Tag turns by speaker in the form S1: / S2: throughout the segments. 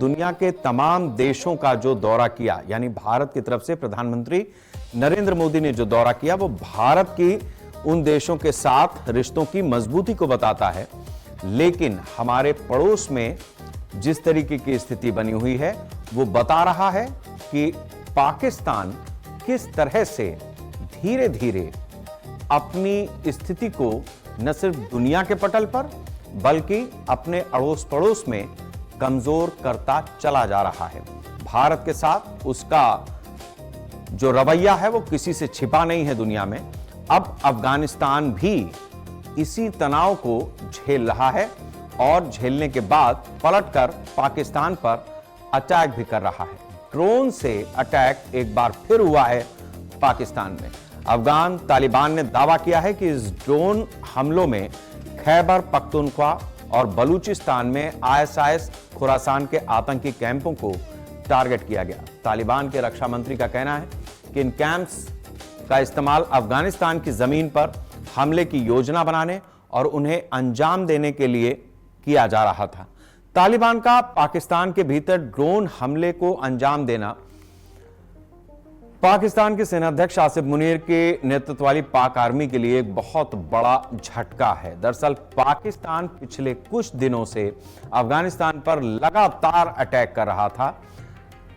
S1: दुनिया के तमाम देशों का जो दौरा किया, यानी भारत की तरफ से प्रधानमंत्री नरेंद्र मोदी ने जो दौरा किया, वो भारत की उन देशों के साथ रिश्तों की मजबूती को बताता है। लेकिन हमारे पड़ोस में जिस तरीके की स्थिति बनी हुई है, वो बता रहा है कि पाकिस्तान किस तरह से धीरे धीरे अपनी स्थिति को न सिर्फ दुनिया के पटल पर बल्कि अपने अड़ोस पड़ोस में कमजोर करता चला जा रहा है। भारत के साथ उसका जो रवैया है वो किसी से छिपा नहीं है दुनिया में। अब अफगानिस्तान भी इसी तनाव को झेल रहा है और झेलने के बाद पलटकर पाकिस्तान पर अटैक भी कर रहा है। ड्रोन से अटैक एक बार फिर हुआ है पाकिस्तान में। अफगान तालिबान ने दावा किया है कि इस ड्रोन हमलों में खैबर पख्तूनख्वा और बलूचिस्तान में आईएसआईएस खुरासान के आतंकी कैंपों को टारगेट किया गया। तालिबान के रक्षा मंत्री का कहना है कि इन कैंप्स का इस्तेमाल अफगानिस्तान की जमीन पर हमले की योजना बनाने और उन्हें अंजाम देने के लिए किया जा रहा था। तालिबान का पाकिस्तान के भीतर ड्रोन हमले को अंजाम देना पाकिस्तान के सेनाध्यक्ष आसिफ मुनीर के नेतृत्व वाली पाक आर्मी के लिए एक बहुत बड़ा झटका है। दरअसल पाकिस्तान पिछले कुछ दिनों से अफगानिस्तान पर लगातार अटैक कर रहा था।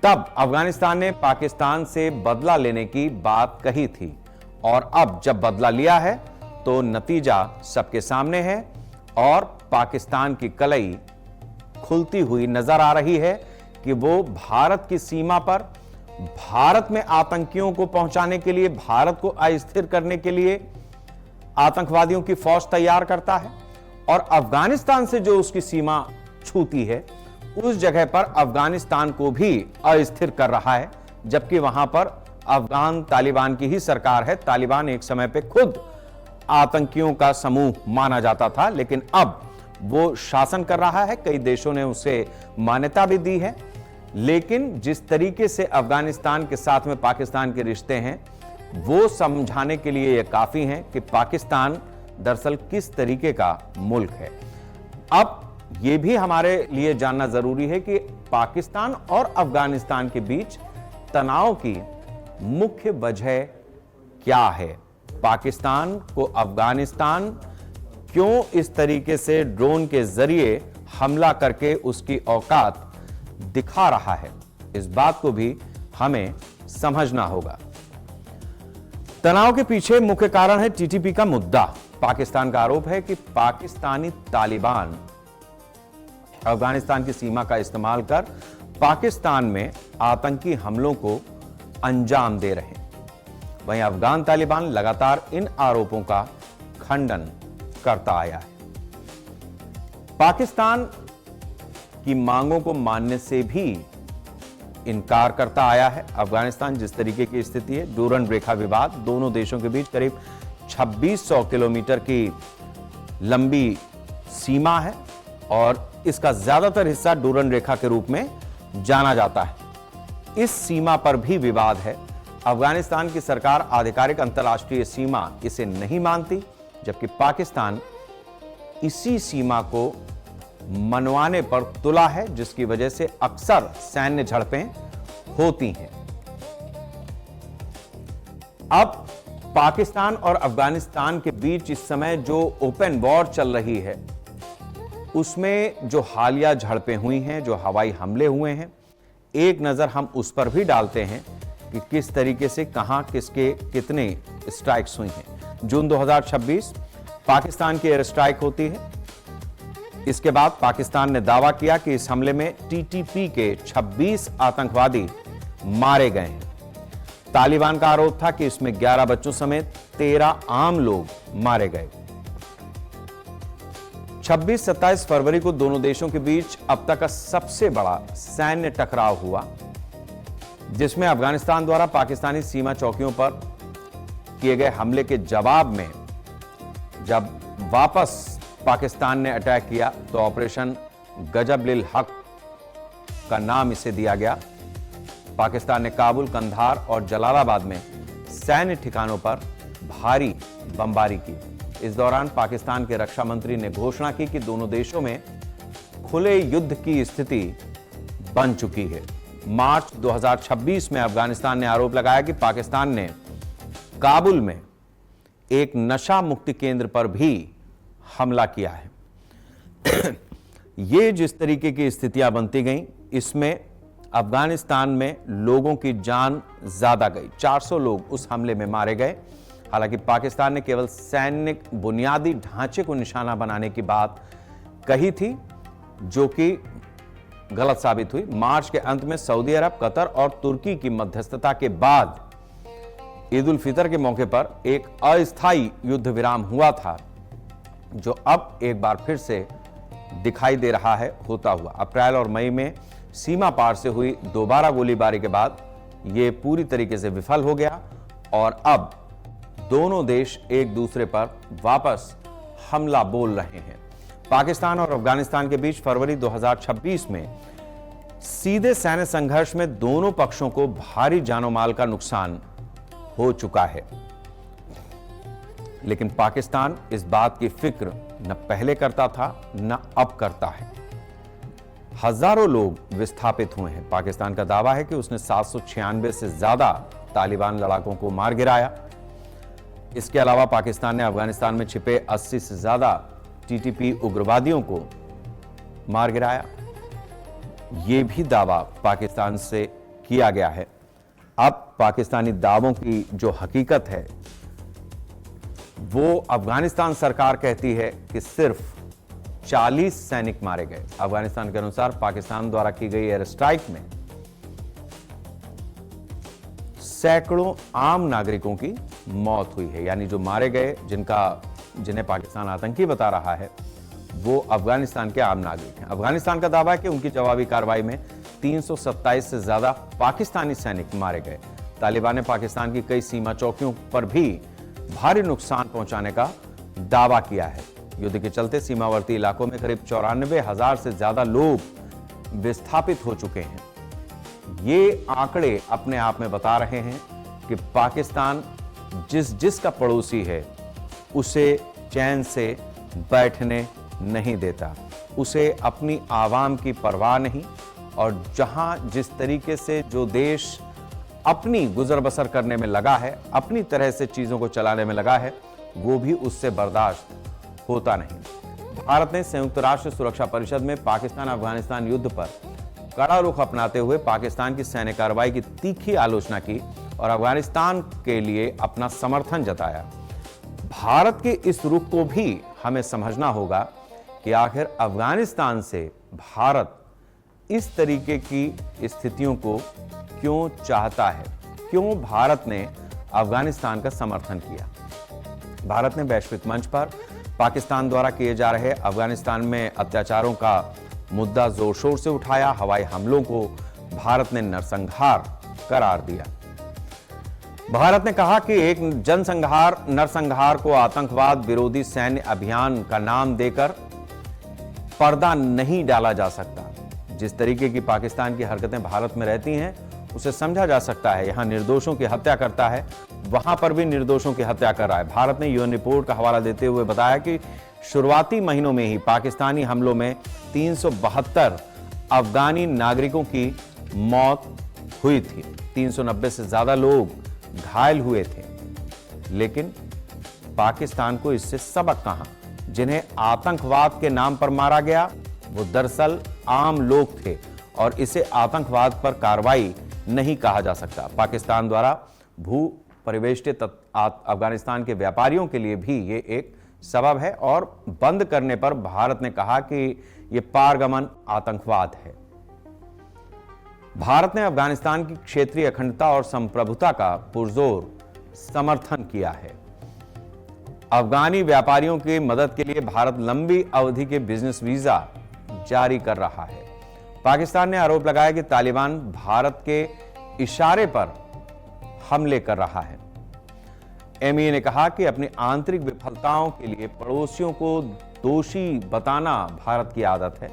S1: तब अफगानिस्तान ने पाकिस्तान से बदला लेने की बात कही थी और अब जब बदला लिया है तो नतीजा सबके सामने है और पाकिस्तान की कलई खुलती हुई नजर आ रही है कि वो भारत की सीमा पर भारत में आतंकियों को पहुंचाने के लिए, भारत को अस्थिर करने के लिए आतंकवादियों की फौज तैयार करता है और अफगानिस्तान से जो उसकी सीमा छूती है उस जगह पर अफगानिस्तान को भी अस्थिर कर रहा है, जबकि वहां पर अफगान तालिबान की ही सरकार है। तालिबान एक समय पे खुद आतंकियों का समूह माना जाता था, लेकिन अब वो शासन कर रहा है। कई देशों ने उसे मान्यता भी दी है। लेकिन जिस तरीके से अफगानिस्तान के साथ में पाकिस्तान के रिश्ते हैं, वो समझाने के लिए यह काफी है कि पाकिस्तान दरअसल किस तरीके का मुल्क है। अब यह भी हमारे लिए जानना जरूरी है कि पाकिस्तान और अफगानिस्तान के बीच तनाव की मुख्य वजह क्या है। पाकिस्तान को अफगानिस्तान क्यों इस तरीके से ड्रोन के जरिए हमला करके उसकी औकात दिखा रहा है, इस बात को भी हमें समझना होगा। तनाव के पीछे मुख्य कारण है टीटीपी का मुद्दा। पाकिस्तान का आरोप है कि पाकिस्तानी तालिबान अफगानिस्तान की सीमा का इस्तेमाल कर पाकिस्तान में आतंकी हमलों को अंजाम दे रहे हैं। वहीं अफगान तालिबान लगातार इन आरोपों का खंडन करता आया है। पाकिस्तान की मांगों को मानने से भी इनकार करता आया है। अफगानिस्तान जिस तरीके की स्थिति है, डूरन रेखा विवाद, दोनों देशों के बीच करीब 2600 किलोमीटर की लंबी सीमा है और इसका ज्यादातर हिस्सा डूरन रेखा के रूप में जाना जाता है। इस सीमा पर भी विवाद है। अफगानिस्तान की सरकार आधिकारिक अंतर्राष्ट्रीय सीमा इसे नहीं मानती, जबकि पाकिस्तान इसी सीमा को मनवाने पर तुला है, जिसकी वजह से अक्सर सैन्य झड़पें होती हैं। अब पाकिस्तान और अफगानिस्तान के बीच इस समय जो ओपन वॉर चल रही है, उसमें जो हालिया झड़पें हुई हैं, जो हवाई हमले हुए हैं, एक नजर हम उस पर भी डालते हैं कि किस तरीके से कहां किसके कितने स्ट्राइक्स हुई हैं। जून 2026 पाकिस्तान की एयर स्ट्राइक होती है। इसके बाद पाकिस्तान ने दावा किया कि इस हमले में टीटीपी के 26 आतंकवादी मारे गए हैं। तालिबान का आरोप था कि इसमें 11 बच्चों समेत 13 आम लोग मारे गए। 26-27 फरवरी को दोनों देशों के बीच अब तक का सबसे बड़ा सैन्य टकराव हुआ, जिसमें अफगानिस्तान द्वारा पाकिस्तानी सीमा चौकियों पर किए गए हमले के जवाब में जब वापस पाकिस्तान ने अटैक किया तो ऑपरेशन गजब-लिल हक का नाम इसे दिया गया। पाकिस्तान ने काबुल, कंधार और जलालाबाद में सैन्य ठिकानों पर भारी बमबारी की। इस दौरान पाकिस्तान के रक्षा मंत्री ने घोषणा की कि दोनों देशों में खुले युद्ध की स्थिति बन चुकी है। मार्च 2026 में अफगानिस्तान ने आरोप लगाया कि पाकिस्तान ने काबुल में एक नशा मुक्ति केंद्र पर भी हमला किया है। ये जिस तरीके की स्थितियां बनती गईं, इसमें अफगानिस्तान में लोगों की जान ज्यादा गई। 400 लोग उस हमले में मारे गए। हालांकि पाकिस्तान ने केवल सैनिक बुनियादी ढांचे को निशाना बनाने की बात कही थी, जो कि गलत साबित हुई। मार्च के अंत में सऊदी अरब, कतर और तुर्की की मध्यस्थता के बाद ईद उल फितर के मौके पर एक अस्थायी युद्ध विराम हुआ था, जो अब एक बार फिर से दिखाई दे रहा है होता हुआ। अप्रैल और मई में सीमा पार से हुई दोबारा गोलीबारी के बाद यह पूरी तरीके से विफल हो गया और अब दोनों देश एक दूसरे पर वापस हमला बोल रहे हैं। पाकिस्तान और अफगानिस्तान के बीच फरवरी 2026 में सीधे सैन्य संघर्ष में दोनों पक्षों को भारी जानो माल का नुकसान हो चुका है, लेकिन पाकिस्तान इस बात की फिक्र न पहले करता था न अब करता है। हजारों लोग विस्थापित हुए हैं। पाकिस्तान का दावा है कि उसने 796 से ज्यादा तालिबान लड़ाकों को मार गिराया। इसके अलावा पाकिस्तान ने अफगानिस्तान में छिपे 80 से ज्यादा टीटीपी उग्रवादियों को मार गिराया। यह भी दावा पाकिस्तान से किया गया है। अब पाकिस्तानी दावों की जो हकीकत है, वो अफगानिस्तान सरकार कहती है कि सिर्फ 40 सैनिक मारे गए। अफगानिस्तान के अनुसार पाकिस्तान द्वारा की गई एयर स्ट्राइक में सैकड़ों आम नागरिकों की मौत हुई है। यानी जो मारे गए, जिन्हें पाकिस्तान आतंकी बता रहा है, वो अफगानिस्तान के आम नागरिक हैं। अफगानिस्तान का दावा है कि उनकी जवाबी कार्रवाई में 327 से ज्यादा पाकिस्तानी सैनिक मारे गए। तालिबान ने पाकिस्तान की कई सीमा चौकियों पर भी भारी नुकसान पहुंचाने का दावा किया है। युद्ध के चलते सीमावर्ती इलाकों में करीब 94,000 से ज्यादा लोग विस्थापित हो चुके हैं। ये आंकड़े अपने आप में बता रहे हैं कि पाकिस्तान जिसका पड़ोसी है, उसे चैन से बैठने नहीं देता। उसे अपनी आवाम की परवाह नहीं, और जहां जिस तरीके से जो देश अपनी गुजर बसर करने में लगा है, अपनी तरह से चीजों को चलाने में लगा है, वो भी उससे बर्दाश्त होता नहीं। भारत ने संयुक्त राष्ट्र सुरक्षा परिषद में पाकिस्तान अफगानिस्तान युद्ध पर कड़ा रुख अपनाते हुए पाकिस्तान की सैन्य कार्रवाई की तीखी आलोचना की और अफगानिस्तान के लिए अपना समर्थन जताया। भारत के इस रुख को भी हमें समझना होगा कि आखिर अफगानिस्तान से भारत इस तरीके की स्थितियों को क्यों चाहता है, क्यों भारत ने अफगानिस्तान का समर्थन किया। भारत ने वैश्विक मंच पर पाकिस्तान द्वारा किए जा रहे अफगानिस्तान में अत्याचारों का मुद्दा जोर शोर से उठाया। हवाई हमलों को भारत ने नरसंहार करार दिया। भारत ने कहा कि एक नरसंहार को आतंकवाद विरोधी सैन्य अभियान का नाम देकर पर्दा नहीं डाला जा सकता। जिस तरीके की पाकिस्तान की हरकतें भारत में रहती हैं, उसे समझा जा सकता है। यहां निर्दोषों की हत्या करता है, वहां पर भी निर्दोषों की हत्या कर रहा है। भारत ने यूएन रिपोर्ट का हवाला देते हुए बताया कि शुरुआती महीनों में ही पाकिस्तानी हमलों में 372 अफगानी नागरिकों की मौत हुई थी। 390 से ज्यादा लोग घायल हुए थे। लेकिन पाकिस्तान को इससे सबक कहां? जिन्हें आतंकवाद के नाम पर मारा गया, वो दरअसल आम लोग थे और इसे आतंकवाद पर कार्रवाई नहीं कहा जा सकता। पाकिस्तान द्वारा भू परिवेष्टित अफगानिस्तान के व्यापारियों के लिए भी ये एक सबब है और बंद करने पर भारत ने कहा कि यह पारगमन आतंकवाद है। भारत ने अफगानिस्तान की क्षेत्रीय अखंडता और संप्रभुता का पुरजोर समर्थन किया है। अफगानी व्यापारियों की मदद के लिए भारत लंबी अवधि के बिजनेस वीजा जारी कर रहा है। पाकिस्तान ने आरोप लगाया कि तालिबान भारत के इशारे पर हमले कर रहा है। एमईए ने कहा कि अपनी आंतरिक विफलताओं के लिए पड़ोसियों को दोषी बताना भारत की आदत है।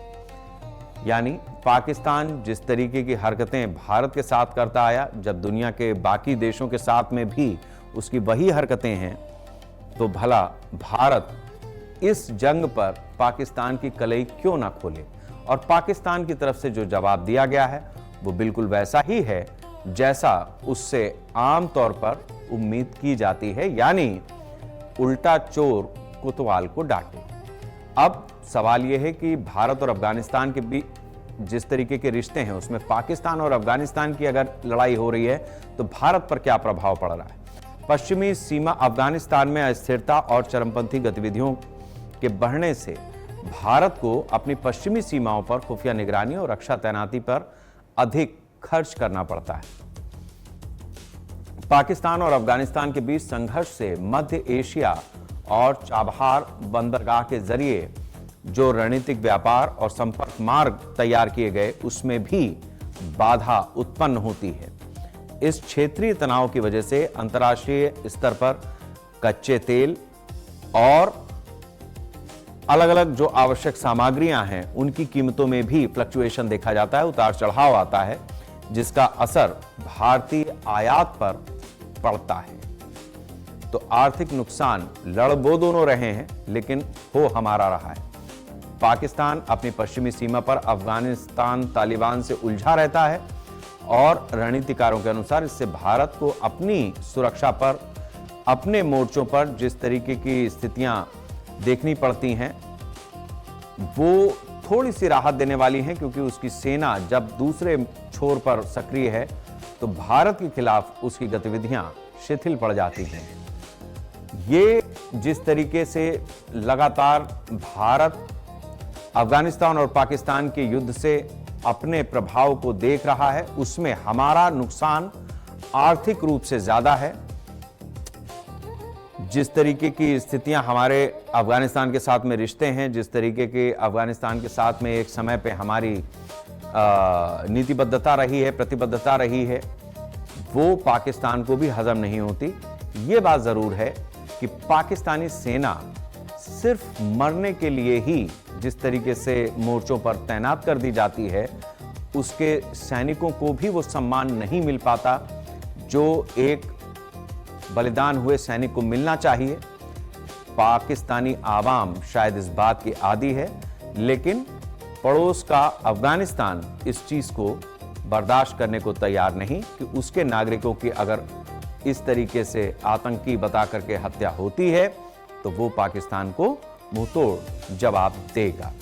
S1: यानी पाकिस्तान जिस तरीके की हरकतें भारत के साथ करता आया, जब दुनिया के बाकी देशों के साथ में भी उसकी वही हरकतें हैं, तो भला भारत इस जंग पर पाकिस्तान की कलई क्यों ना खोले और पाकिस्तान की तरफ से जो जवाब दिया गया है वो बिल्कुल वैसा ही है जैसा उससे आमतौर पर उम्मीद की जाती है, यानी उल्टा चोर कोतवाल को डांटे। अब सवाल यह है कि भारत और अफगानिस्तान के बीच जिस तरीके के रिश्ते हैं उसमें पाकिस्तान और अफगानिस्तान की अगर लड़ाई हो रही है तो भारत पर क्या प्रभाव पड़ रहा है। पश्चिमी सीमा अफगानिस्तान में अस्थिरता और चरमपंथी गतिविधियों के बढ़ने से भारत को अपनी पश्चिमी सीमाओं पर खुफिया निगरानी और रक्षा तैनाती पर अधिक खर्च करना पड़ता है। पाकिस्तान और अफगानिस्तान के बीच संघर्ष से मध्य एशिया और चाबहार बंदरगाह के जरिए जो रणनीतिक व्यापार और संपर्क मार्ग तैयार किए गए उसमें भी बाधा उत्पन्न होती है। इस क्षेत्रीय तनाव की वजह से अंतर्राष्ट्रीय स्तर पर कच्चे तेल और अलग अलग जो आवश्यक सामग्रियां हैं उनकी कीमतों में भी फ्लक्चुएशन देखा जाता है, उतार चढ़ाव आता है, जिसका असर भारतीय आयात पर पड़ता है। तो आर्थिक नुकसान लड़ वो दोनों रहे हैं लेकिन हो हमारा रहा है। पाकिस्तान अपनी पश्चिमी सीमा पर अफगानिस्तान तालिबान से उलझा रहता है और रणनीतिकारों के अनुसार इससे भारत को अपनी सुरक्षा पर अपने मोर्चों पर जिस तरीके की स्थितियां देखनी पड़ती हैं वो थोड़ी सी राहत देने वाली हैं, क्योंकि उसकी सेना जब दूसरे छोर पर सक्रिय है तो भारत के खिलाफ उसकी गतिविधियां शिथिल पड़ जाती हैं। ये जिस तरीके से लगातार भारत अफगानिस्तान और पाकिस्तान के युद्ध से अपने प्रभाव को देख रहा है उसमें हमारा नुकसान आर्थिक रूप से ज्यादा है। जिस तरीके की स्थितियां हमारे अफगानिस्तान के साथ में रिश्ते हैं, जिस तरीके के अफगानिस्तान के साथ में एक समय पे हमारी नीतिबद्धता रही है, प्रतिबद्धता रही है, वो पाकिस्तान को भी हजम नहीं होती। ये बात जरूर है कि पाकिस्तानी सेना सिर्फ मरने के लिए ही जिस तरीके से मोर्चों पर तैनात कर दी जाती है उसके सैनिकों को भी वो सम्मान नहीं मिल पाता जो एक बलिदान हुए सैनिक को मिलना चाहिए। पाकिस्तानी आवाम शायद इस बात की आदी है, लेकिन पड़ोस का अफगानिस्तान इस चीज को बर्दाश्त करने को तैयार नहीं कि उसके नागरिकों की अगर इस तरीके से आतंकी बता करके हत्या होती है तो वो पाकिस्तान को मुंहतोड़ जवाब देगा।